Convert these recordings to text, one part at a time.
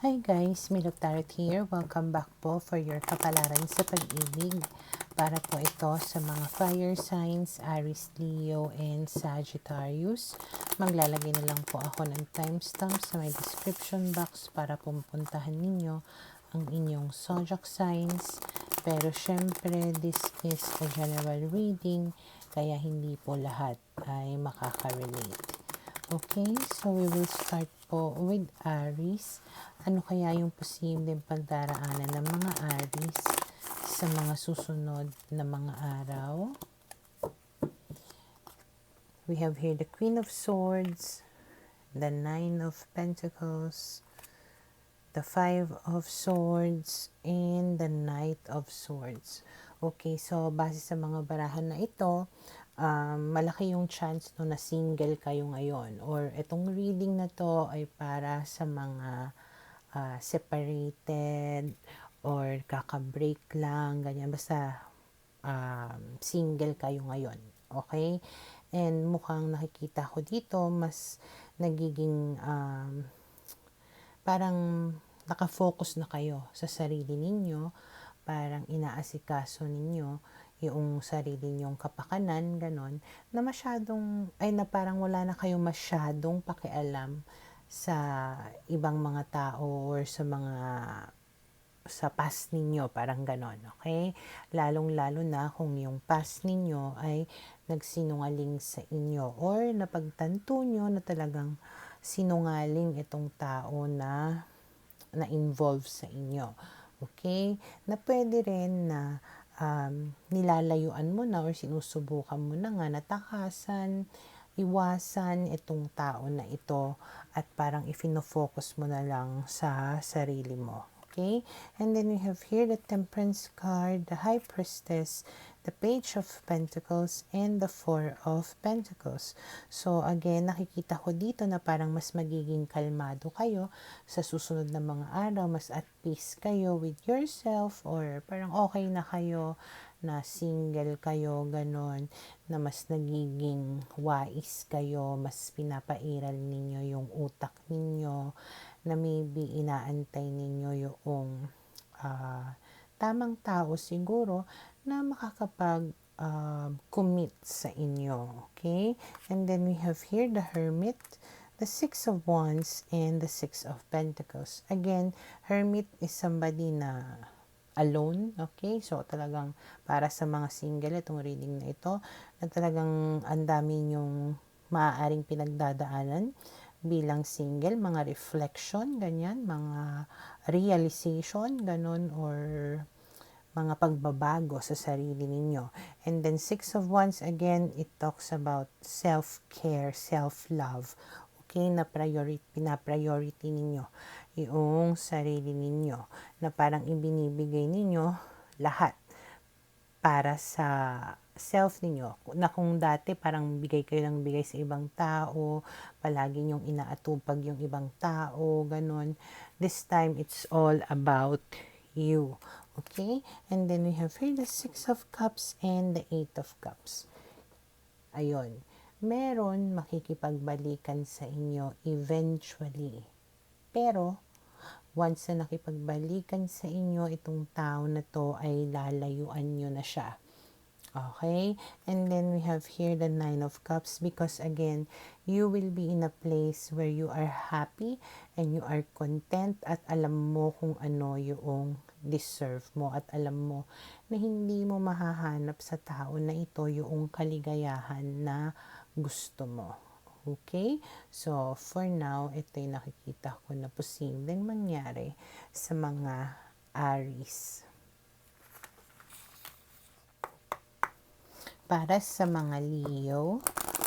Hi guys, Milot Tarot here. Welcome back po for your kapalaran sa pag-ibig. Para po ito sa mga fire signs, Aries, Leo, and Sagittarius. Maglalagay na lang po ako ng timestamp sa my description box para pumuntahan ninyo ang inyong zodiac signs. Pero syempre, this is a general reading, kaya hindi po lahat ay makaka-relate. Okay, so we will start po with Aries. Ano kaya yung posibleng pagdaraanan ng mga Aries sa mga susunod na mga araw? We have here the Queen of Swords, the Nine of Pentacles, the Five of Swords, and the Knight of Swords. Okay, so base sa mga barahan na ito, malaki yung chance no na single kayo ngayon, or itong reading na to ay para sa mga separated or kaka-break lang, ganyan, basta single kayo ngayon, okay? And mukhang nakikita ko dito mas nagiging parang nakafocus na kayo sa sarili ninyo, parang inaasikaso ninyo yung sarili ninyong kapakanan, ganon, na masyadong, na parang wala na kayong masyadong pakialam sa ibang mga tao or sa past ninyo, parang ganon, okay? Lalong-lalo na kung yung past ninyo ay nagsinungaling sa inyo or napagtanto nyo na talagang sinungaling itong tao na involved sa inyo. Okay? Na pwede rin na nilalayuan mo na or sinusubukan mo na nga natakasan, iwasan itong tao na ito at parang ifino-focus mo na lang sa sarili mo. Okay? And then we have here the Temperance card, the High Priestess, the Page of Pentacles, and the Four of Pentacles. So again, nakikita ko dito na parang mas magiging kalmado kayo sa susunod na mga araw, mas at peace kayo with yourself, or parang okay na kayo na single kayo, ganon, na mas nagiging wais kayo, mas pinapairal ninyo yung utak ninyo, na maybe inaantay ninyo yung tamang tao siguro na makakapag commit sa inyo. Okay? And then we have here the Hermit, the Six of Wands, and the Six of Pentacles. Again, Hermit is somebody na alone, okay? So, talagang para sa mga single, itong reading na ito, na talagang ang dami nyong maaaring pinagdadaanan bilang single, mga reflection, ganyan, mga realization, ganon, or mga pagbabago sa sarili ninyo. And then Six of Wands, again, it talks about self-care, self-love. Okay, na pina-priority ninyo yung sarili ninyo, na parang ibinibigay ninyo lahat para sa self ninyo, na kung dati parang bigay kayo ng bigay sa ibang tao, palagi nyong inaatupag yung ibang tao, ganun. This time, it's all about you. Okay? And then we have here the Six of Cups and the Eight of Cups. Ayun. Meron makikipagbalikan sa inyo eventually. Pero, once na nakipagbalikan sa inyo, itong tao na to ay lalayuan nyo na siya. Okay? And then we have here the Nine of Cups, because again, you will be in a place where you are happy and you are content at alam mo kung ano yung deserve mo at alam mo na hindi mo mahahanap sa tao na ito yung kaligayahan na gusto mo. Okay? So, for now, ito yung nakikita ko na posibleng mangyari sa mga Aries. Para sa mga Leo,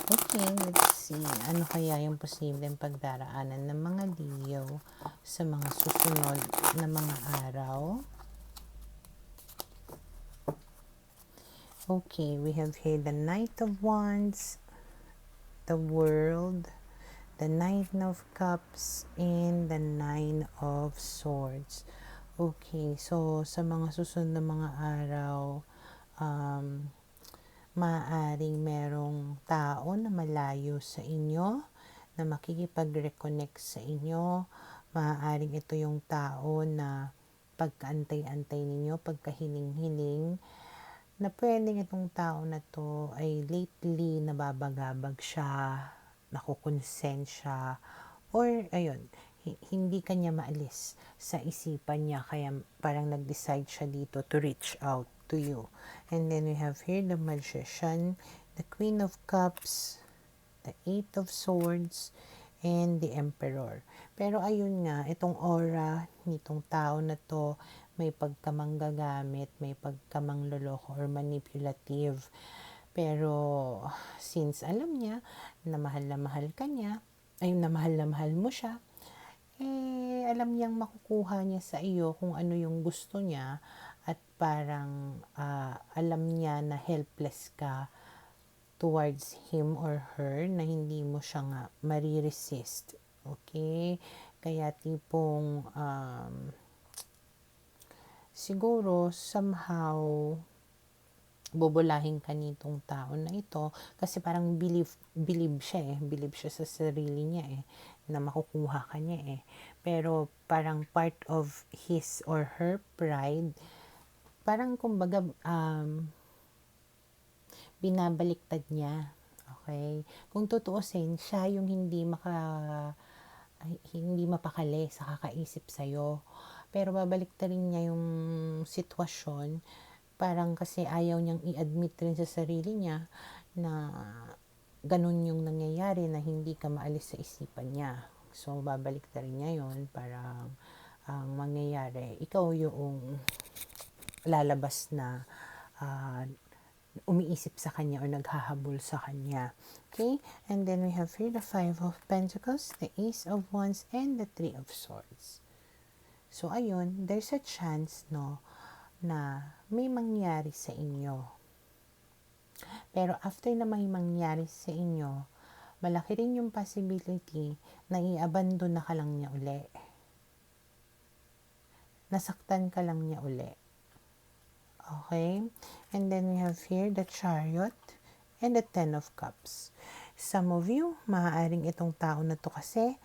okay, let's see. Ano kaya yung posibleng pagdaraanan ng mga Leo sa mga susunod na mga araw? Okay, we have here the Knight of Wands, the World, the Nine of Cups, and the Nine of Swords. Okay, so sa mga susunod na mga araw, maaaring merong tao na malayo sa inyo na makikipag-reconnect sa inyo, Maaaring ito yung tao na pagkaantay-antay ninyo, pagkahiling-hiling, na pwedeng itong tao na to ay lately nababagabag siya, nakukonsensya, or ayun, hindi kanya maalis sa isipan niya, kaya parang nag-decide siya dito to reach out to you. And then we have here the Magician, the Queen of Cups, the Eight of Swords, and the Emperor. Pero ayun nga, itong aura nitong tao na to, may pagkamanggagamit, may pagkamangloloko or manipulative. Pero since alam niya na mahal ka niya, ay na mahal mo siya, alam niyang makukuha niya sa iyo kung ano yung gusto niya, at parang alam niya na helpless ka towards him or her, na hindi mo siya nga mariresist. Okay? Kaya tipong siguro somehow bubulahin ka nitong tao na ito kasi parang believe siya sa sarili niya na makukuha ka niya pero parang part of his or her pride, parang kumbaga binabaliktad niya. Okay, kung tutuusin, siya yung hindi mapakali sa kakaisip sa'yo, pero babaliktarin niya yung sitwasyon. Parang kasi ayaw niyang i-admit rin sa sarili niya na ganun yung nangyayari, na hindi ka maalis sa isipan niya. So, babalik na rin niya yun. Parang ang mangyayari, ikaw yung lalabas na umiisip sa kanya or naghahabol sa kanya. Okay? And then we have here the Five of Pentacles, the Ace of Wands, and the Three of Swords. So, ayun, there's a chance, no, na may mangyari sa inyo. Pero after na may mangyari sa inyo, malaki rin yung possibility na i-abandon na ka lang niya uli. Nasaktan ka lang niya uli. Okay? And then we have here the Chariot and the Ten of Cups. Some of you, maaaring itong tao na to kasi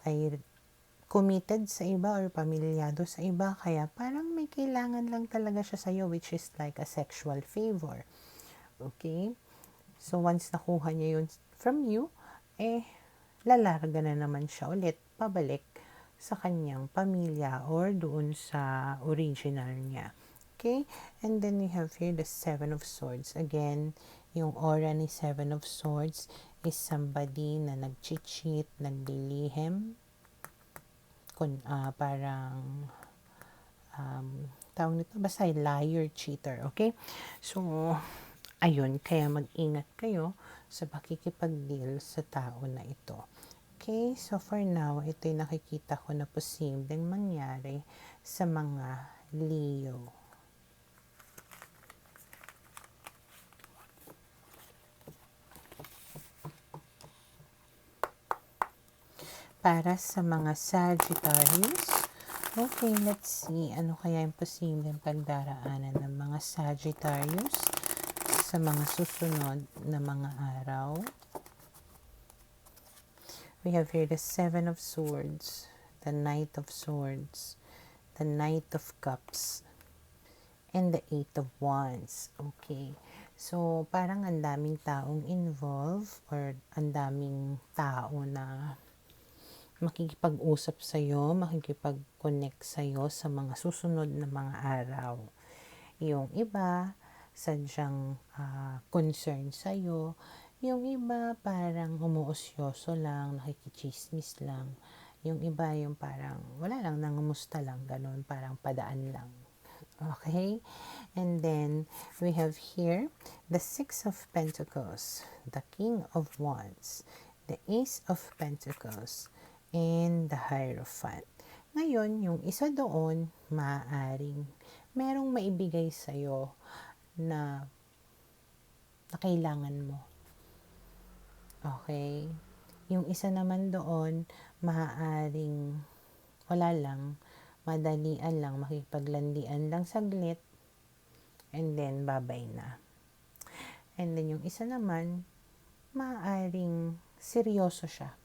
ay committed sa iba or pamilyado sa iba, kaya parang may kailangan lang talaga siya sa'yo, which is like a sexual favor. Okay? So, once nakuha niya yun from you, lalarga na naman siya ulit, pabalik sa kanyang pamilya or doon sa original niya. Okay? And then we have here the Seven of Swords. Again, yung aura ni Seven of Swords is somebody na nag-cheat, naglilihim, parang tawag nito, basta liar, cheater. Okay? So, ayun, kaya mag-ingat kayo sa pakikipag-deal sa tao na ito. Okay? So, for now, ito yung nakikita ko na posibleng mangyari sa mga Leo. Para sa mga Sagittarius, okay, let's see, ano kaya yung posibleng pagdaraanan ng mga Sagittarius sa mga susunod na mga araw. We have here the Seven of Swords, the Knight of Swords, the Knight of Cups, and the Eight of Wands. Okay. So, parang ang daming taong involved or ang daming tao na makikipag-usap sa'yo, makikipag-connect sa'yo sa mga susunod na mga araw. Yung iba, sadyang concern sa'yo. Yung iba, parang umuusyoso lang, nakikichismis lang. Yung iba, yung parang wala lang, nangamusta lang, ganun, parang padaan lang. Okay? And then, we have here the Six of Pentacles, the King of Wands, the Ace of Pentacles, and the Hierophant. Ngayon, yung isa doon, maaaring merong maibigay sa'yo na kailangan mo. Okay? Yung isa naman doon, maaaring wala lang, madalian lang, makipaglandian lang saglit, and then babay na. And then yung isa naman, maaaring seryoso siya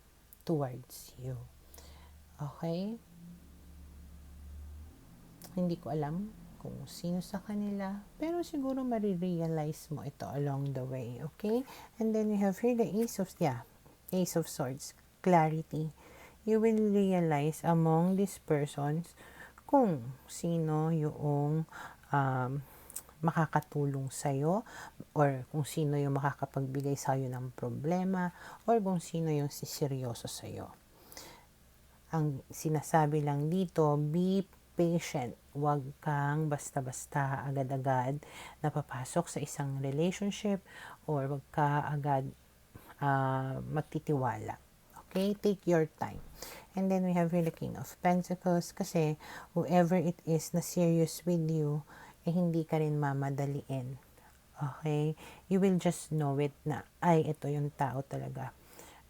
towards you. Okay? Hindi ko alam kung sino sa kanila, pero siguro marirealize mo ito along the way, okay? And then we have here the Ace of Swords, clarity. You will realize among these persons kung sino yung makakatulong sa'yo, or kung sino yung makakapagbigay sa'yo ng problema, or kung sino yung siseryoso sa'yo. Ang sinasabi lang dito, be patient. Huwag kang basta-basta agad-agad napapasok sa isang relationship, or huwag ka agad magtitiwala. Okay? Take your time. And then we have here the King of Pentacles, kasi whoever it is na serious with you, hindi ka rin mamadaliin. Okay? You will just know it na, ay, ito yung tao talaga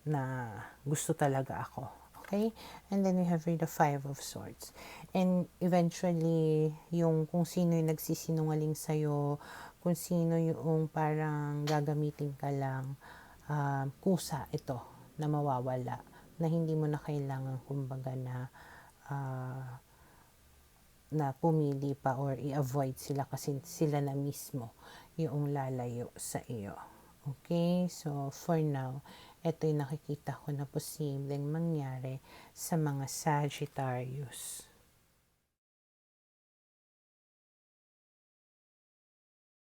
na gusto talaga ako. Okay? And then we have here the Five of Swords. And eventually, yung kung sino yung nagsisinungaling sa'yo, kung sino yung parang gagamitin ka lang, kusa ito na mawawala, na hindi mo na kailangan kumbaga na pumili pa or i-avoid sila, kasi sila na mismo yung lalayo sa iyo. Okay? So, for now, ito yung nakikita ko na posibleng mangyari sa mga Sagittarius.